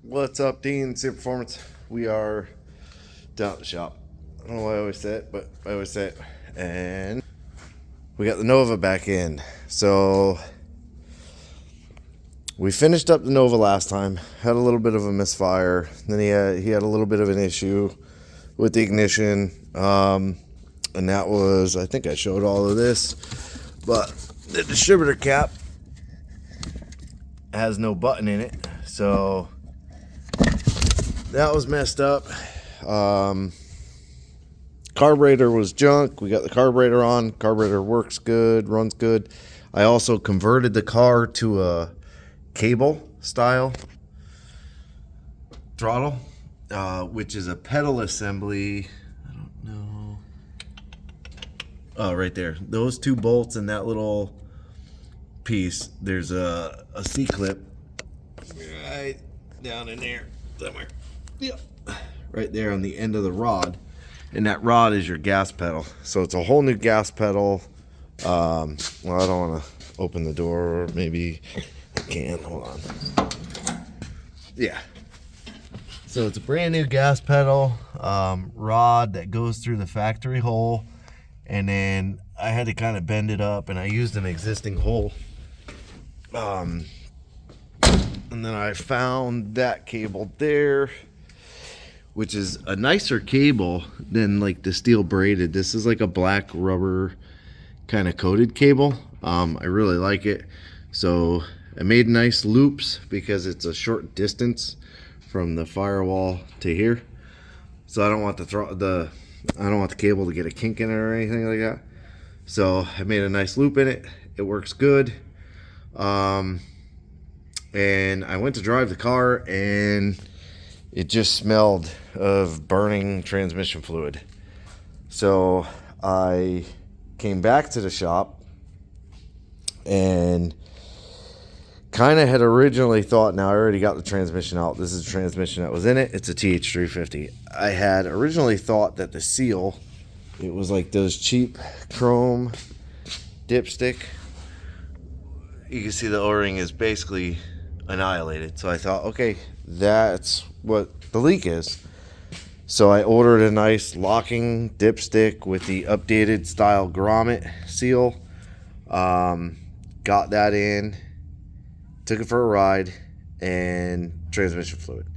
What's up, Dean? Super Performance. We are down at the shop. I don't know why I always say it, but I always say it. And we got the Nova back in. So we finished up the Nova last time. Had a little bit of a misfire. Then he had a little bit of an issue with the ignition. And that was, I think I showed all of this, but the distributor cap has no button in it. So that was messed up. Carburetor was junk. We got the carburetor on. Carburetor works good, runs good. I also converted the car to a cable style throttle, which is a pedal assembly. I don't know. Oh, right there. Those two bolts and that little piece. There's a C-clip right down in there somewhere. Yep. Right there on the end of the rod. And that rod is your gas pedal. So it's a whole new gas pedal. Well, I don't want to open the door, or maybe I can. Hold on. Yeah. So it's a brand new gas pedal rod that goes through the factory hole. And then I had to kind of bend it up, and I used an existing hole. And then I found that cable there, which is a nicer cable than like the steel braided. This is like a black rubber kind of coated cable. I really like it. So I made nice loops because it's a short distance from the firewall to here. So I don't want I don't want the cable to get a kink in it or anything like that. So I made a nice loop in it. It works good. And I went to drive the car, and it just smelled of burning transmission fluid. So I came back to the shop and kind of had originally thought, now I already got the transmission out. This is the transmission that was in it. It's a TH350. I had originally thought that the seal, it was like those cheap chrome dipstick. You can see the O-ring is basically annihilated. So I thought, okay, that's what the leak is. So I ordered a nice locking dipstick with the updated style grommet seal. Got that in, took it for a ride, and transmission fluid.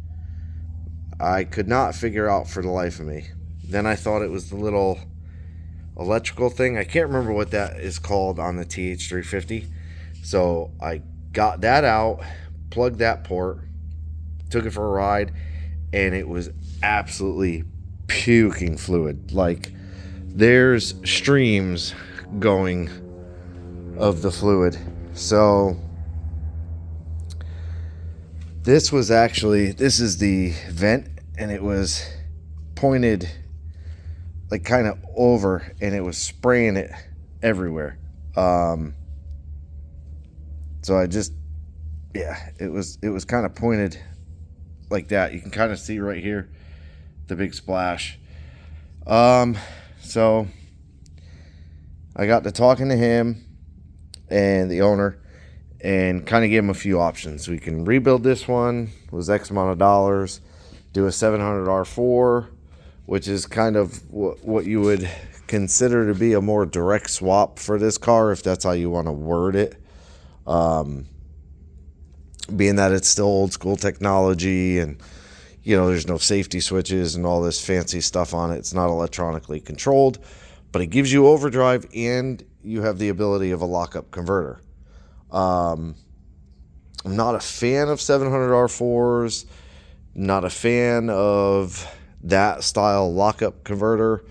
I could not figure out for the life of me. Then I thought it was the little electrical thing. I can't remember what that is called on the TH350. So I got that out, plugged that port, took it for a ride, and it was absolutely puking fluid. Like, there's streams going of the fluid. So this is the vent, and it was pointed like kind of over, and it was spraying it everywhere. So I just, yeah, it was kind of pointed like that. You can kind of see right here the big splash. So I got to talking to him and the owner, and kind of gave him a few options. We can rebuild this one, was X amount of dollars, do a 700 R4, which is kind of what you would consider to be a more direct swap for this car, if that's how you want to word it. Being that it's still old school technology, and there's no safety switches and all this fancy stuff on it. It's not electronically controlled, but it gives you overdrive, and you have the ability of a lockup converter. I'm not a fan of 700 R4s, not a fan of that style lockup converter,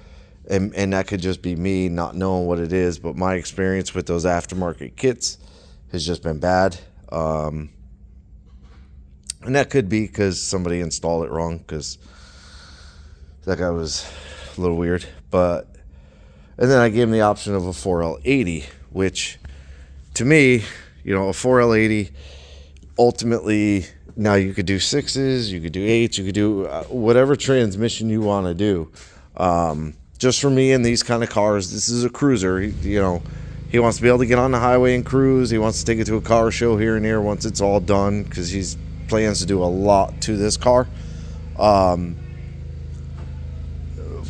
and that could just be me not knowing what it is, but my experience with those aftermarket kits has just been bad. And that could be because somebody installed it wrong, because that guy was a little weird. And then I gave him the option of a 4L80, which to me, a 4L80, ultimately, now you could do 6s, you could do 8s, you could do whatever transmission you want to do. Just for me in these kind of cars, this is a cruiser. He wants to be able to get on the highway and cruise. He wants to take it to a car show here and there once it's all done, because he's plans to do a lot to this car.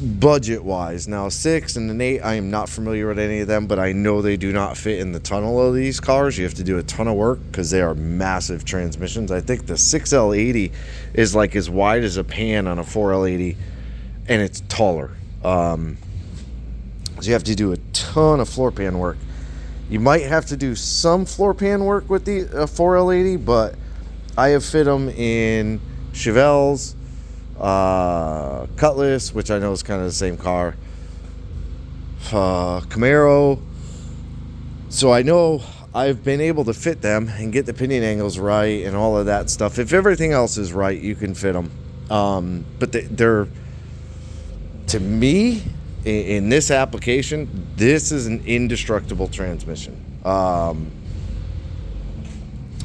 Budget wise, now 6 and an 8, I am not familiar with any of them, but I know they do not fit in the tunnel of these cars. You have to do a ton of work because they are massive transmissions. I think the 6L80 is like as wide as a pan on a 4L80, and it's taller. So you have to do a ton of floor pan work. You might have to do some floor pan work with the 4L80, but I have fit them in Chevelles, Cutlass, which I know is kind of the same car, Camaro. So I know I've been able to fit them and get the pinion angles right and all of that stuff. If everything else is right, you can fit them. But they're, to me, in this application, this is an indestructible transmission. I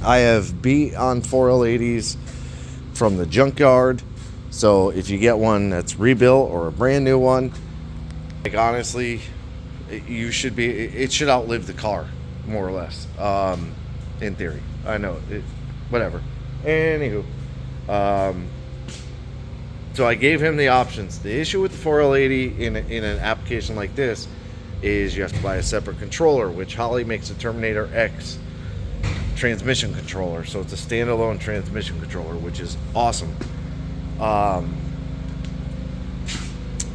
have beat on 4L80s from the junkyard. So if you get one that's rebuilt or a brand new one, like honestly, it should outlive the car, more or less, in theory. I know, whatever. Anywho, so I gave him the options. The issue with the 4L80 in an application like this is you have to buy a separate controller, which Holley makes a Terminator X transmission controller. So it's a standalone transmission controller, which is awesome.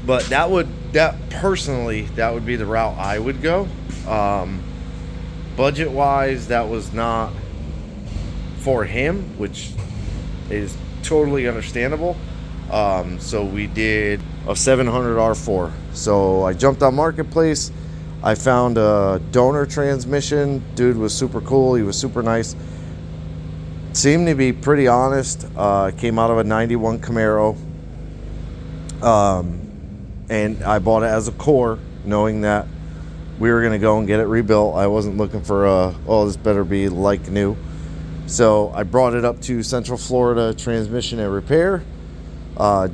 But that would be the route I would go. Budget wise, that was not for him, which is totally understandable. So we did a 700 R4. So I jumped on Marketplace. I found a donor transmission. Dude was super cool. He was super nice. Seemed to be pretty honest. Came out of a 91 Camaro. And I bought it as a core, knowing that we were going to go and get it rebuilt. I wasn't looking for this better be like new. So I brought it up to Central Florida Transmission and Repair.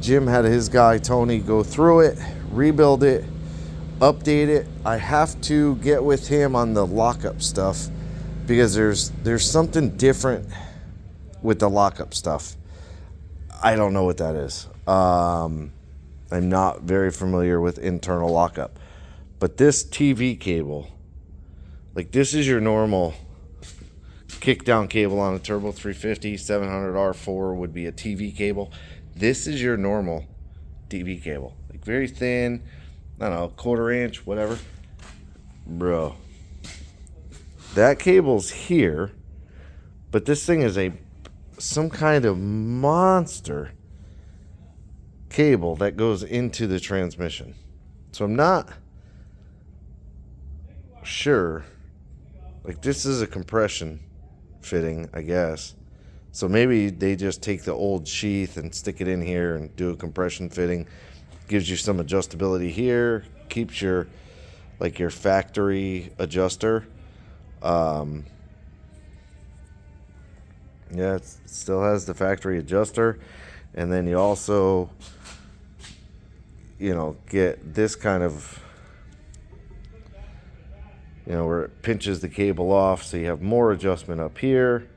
Jim had his guy, Tony, go through it, rebuild it, update it. I have to get with him on the lockup stuff because there's something different with the lockup stuff. I don't know what that is. I'm not very familiar with internal lockup. But this TV cable, like this is your normal kick down cable on a Turbo 350, 700 R4 would be a TV cable. This is your normal TV cable. Like very thin, I don't know, 1/4 inch, whatever. Bro, that cable's here, but this thing is some kind of monster cable that goes into the transmission. So I'm not sure. Like this is a compression fitting, I guess. So maybe they just take the old sheath and stick it in here and do a compression fitting. Gives you some adjustability here. Keeps your factory adjuster. Yeah, it still has the factory adjuster. And then you also, get this kind of, where it pinches the cable off. So you have more adjustment up here.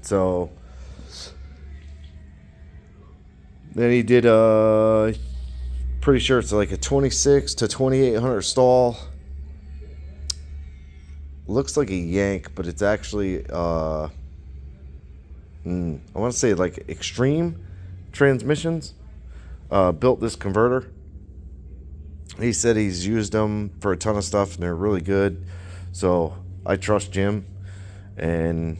So then he did pretty sure it's like a 26 to 2800 stall. Looks like a yank, but it's actually I want to say like Extreme Transmissions built this converter. He said he's used them for a ton of stuff and they're really good. So I trust Jim and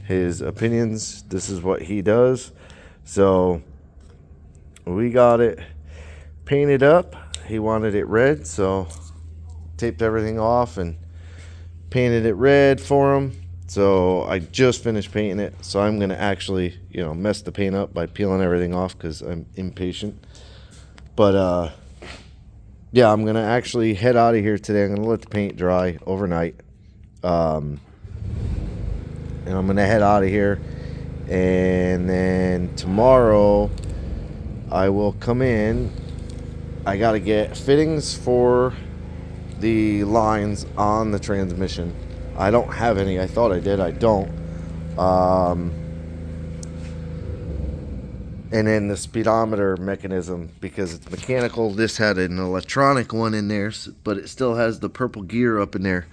his opinions. This is what he does. So we got it painted up. He wanted it red, so taped everything off and painted it red for him. So I just finished painting it. So I'm going to actually, mess the paint up by peeling everything off because I'm impatient. But yeah, I'm going to actually head out of here today. I'm going to let the paint dry overnight. And I'm going to head out of here. And then tomorrow I will come in. I got to get fittings for the lines on the transmission. I don't have any. I thought I did. I don't. And then the speedometer mechanism, because it's mechanical, this had an electronic one in there, but it still has the purple gear up in there.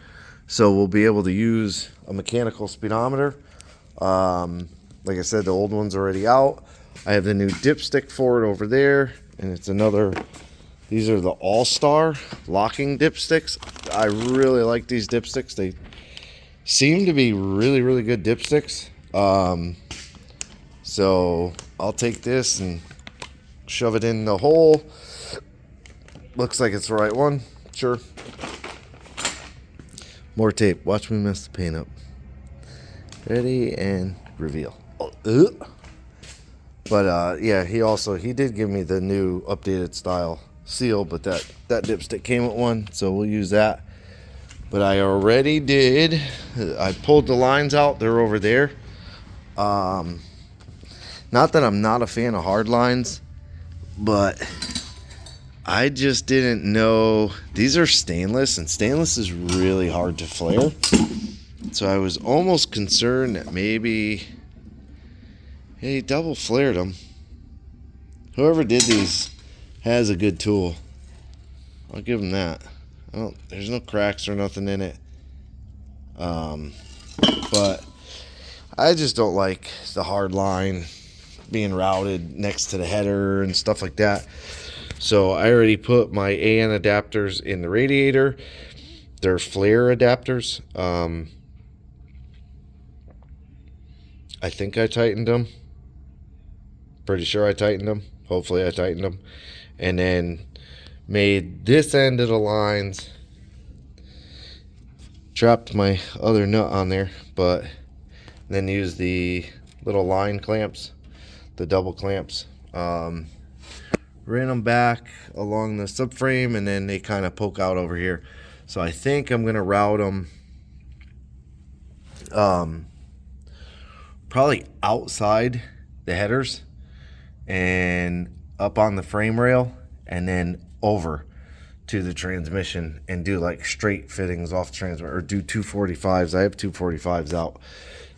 So we'll be able to use a mechanical speedometer. Like I said, the old one's already out. I have the new dipstick for it over there, and it's another, these are the All-Star locking dipsticks. I really like these dipsticks. They seem to be really, really good dipsticks. So I'll take this and shove it in the hole. Looks like it's the right one. Sure. More tape. Watch me mess the paint up. Ready and reveal. Oh, but yeah, he did give me the new updated style seal, but that dipstick came with one, so we'll use that. But I already did. I pulled the lines out. They're over there. Not that I'm not a fan of hard lines, but I just didn't know. These are stainless, and stainless is really hard to flare. So I was almost concerned that maybe he double flared them. Whoever did these has a good tool. I'll give him that. There's no cracks or nothing in it. But I just don't like the hard line being routed next to the header and stuff like that. So I already put my AN adapters in the radiator. They're flare adapters. I think I tightened them. Pretty sure I tightened them. Hopefully I tightened them. And then made this end of the lines. Trapped my other nut on there, but then used the little line clamps, the double clamps. Ran them back along the subframe, and then they kind of poke out over here. So I think I'm gonna route them probably outside the headers and up on the frame rail, and then over to the transmission and do like straight fittings off the transmitter, or do 245s. I have 245s out,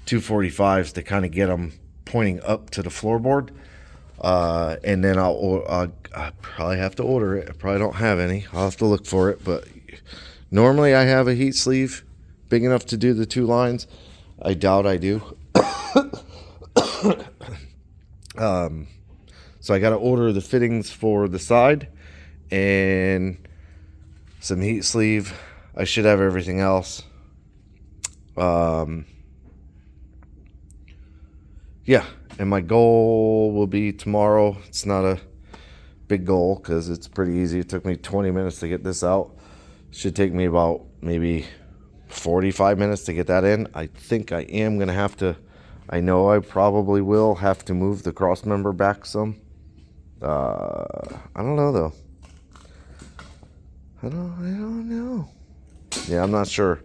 245s to kind of get them pointing up to the floorboard. And then I'll probably have to order it. I probably don't have any. I'll have to look for it, but normally I have a heat sleeve big enough to do the two lines. I doubt I do. So I got to order the fittings for the side and some heat sleeve. I should have everything else. Yeah, and my goal will be tomorrow. It's not a big goal because it's pretty easy. It took me 20 minutes to get this out. Should take me about maybe 45 minutes to get that in. I think I am going to have to, I know I probably will have to move the cross member back some. I don't know though. I don't know. Yeah, I'm not sure,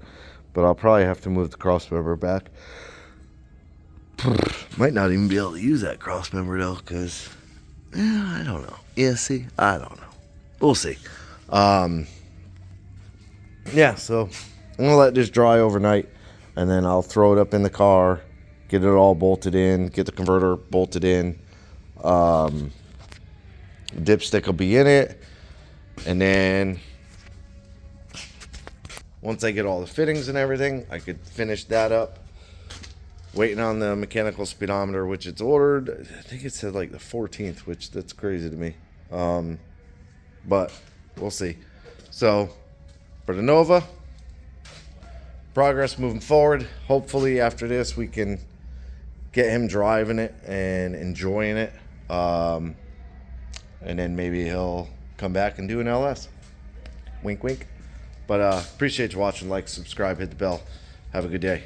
but I'll probably have to move the cross member back. Might not even be able to use that cross member though, because I don't know. Yeah, see, I don't know. We'll see. Yeah, so I'm gonna let this dry overnight, and then I'll throw it up in the car, get it all bolted in, get the converter bolted in. Dipstick will be in it, and then once I get all the fittings and everything, I could finish that up. Waiting on the mechanical speedometer, which it's ordered. I think it said like the 14th, which that's crazy to me. But we'll see. So for the Nova, progress moving forward. Hopefully after this we can get him driving it and enjoying it. And then maybe he'll come back and do an LS. Wink, wink. But appreciate you watching. Like, subscribe, hit the bell. Have a good day.